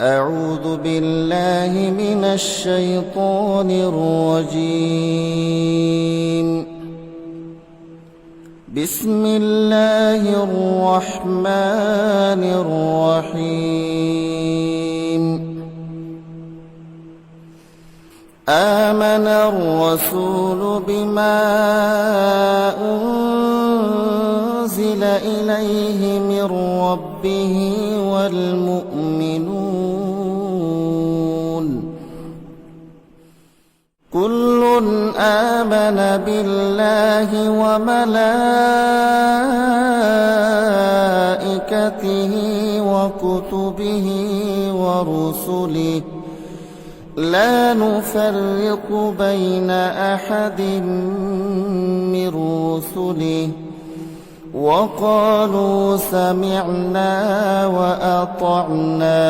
أعوذ بالله من الشيطان الرجيم. بسم الله الرحمن الرحيم. آمن الرسول بما أنزل إليه من ربه والمؤمنون كل آمن بالله وملائكته وكتبه ورسله لا نفرق بين أحد من رسله وقالوا سمعنا وأطعنا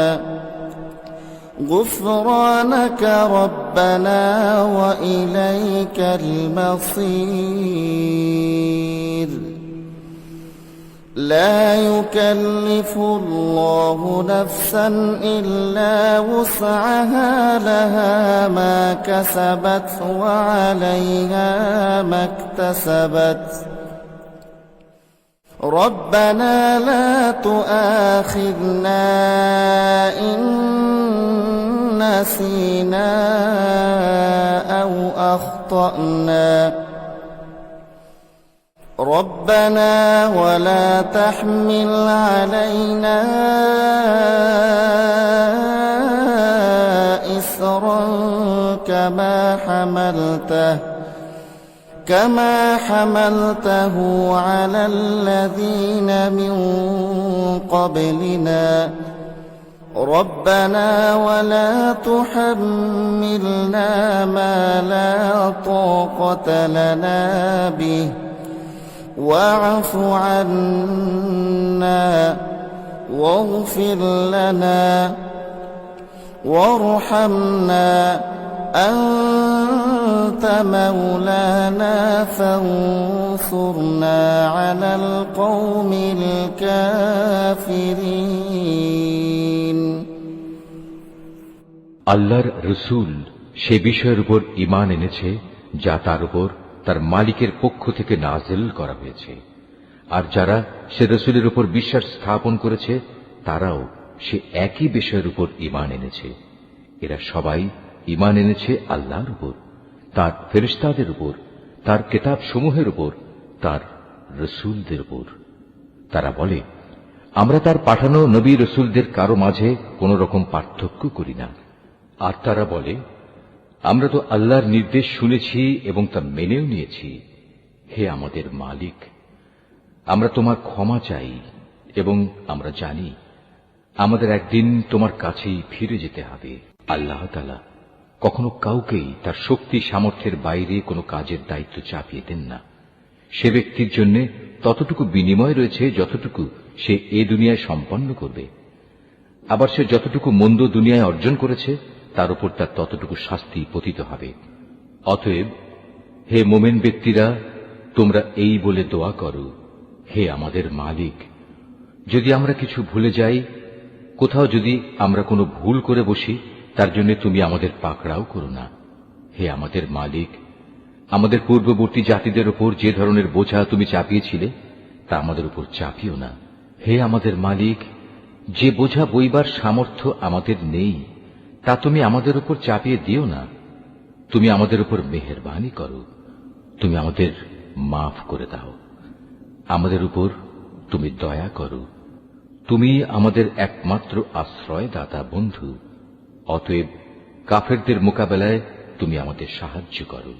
غفرانك ربنا وإليك المصير. لا يكلف الله نفسا إلا وسعها لها ما كسبت وعليها ما اكتسبت ربنا لا تؤاخذنا إن نسينا أو أخطأنا ربنا ولا تحمل علينا إصرا كما حملته على الذين من قبلنا ربنا ولا تحملنا ما لا طاقة لنا به واعف عنا واغفر لنا وارحمنا أنت مولانا فانصرنا على القوم الكافرين. আল্লাহর রসুল সে বিষয়ের উপর ঈমান এনেছে যা তার উপর তার মালিকের পক্ষ থেকে নাযিল করা হয়েছে, আর যারা সে রসুলের উপর বিশ্বাস স্থাপন করেছে তারাও সে একই বিষয়ের উপর ঈমান এনেছে। এরা সবাই ঈমান এনেছে আল্লাহর উপর, তার ফেরেশতাদের উপর, তার কিতাব সমূহের উপর, তার রসুলদের উপর। তারা বলে, আমরা তার পাঠানো নবী রসুলদের কারো মাঝে কোন রকম পার্থক্য করি না। আর তারা বলে, আমরা তো আল্লাহর নির্দেশ শুনেছি এবং তা মেনেও নিয়েছি। হে আমাদের মালিক, আমরা তোমার ক্ষমা চাই এবং আমরা জানি আমাদের একদিন তোমার কাছেই ফিরে যেতে হবে। আল্লাহ তাআলা কখনো কাউকেই তার শক্তি সামর্থ্যের বাইরে কোনো কাজের দায়িত্ব চাপিয়ে দেন না। সে ব্যক্তির জন্য ততটুকু বিনিময় রয়েছে যতটুকু সে এ দুনিয়ায় সম্পন্ন করবে, আবার সে যতটুকু মন্দ দুনিয়ায় অর্জন করেছে তার উপর তার ততটুকু শাস্তি পতিত হবে। অতএব হে মোমেন ব্যক্তিরা, তোমরা এই বলে দোয়া করো, হে আমাদের মালিক, যদি আমরা কিছু ভুলে যাই, কোথাও যদি আমরা কোনো ভুল করে বসি, তার জন্য তুমি আমাদের পাকড়াও করো না। হে আমাদের মালিক, আমাদের পূর্ববর্তী জাতিদের উপর যে ধরনের বোঝা তুমি চাপিয়েছিলে তা আমাদের উপর চাপিও না। হে আমাদের মালিক, যে বোঝা বইবার সামর্থ্য আমাদের নেই তা তুমি আমাদের উপর চাপিয়ে দিও না। তুমি আমাদের উপর মেহেরবানি করো, তুমি আমাদের মাফ করে দাও, আমাদের উপর তুমি দয়া করো। তুমি আমাদের একমাত্র আশ্রয়দাতা বন্ধু। অতএব কাফেরদের মোকাবেলায় তুমি আমাদের সাহায্য করো।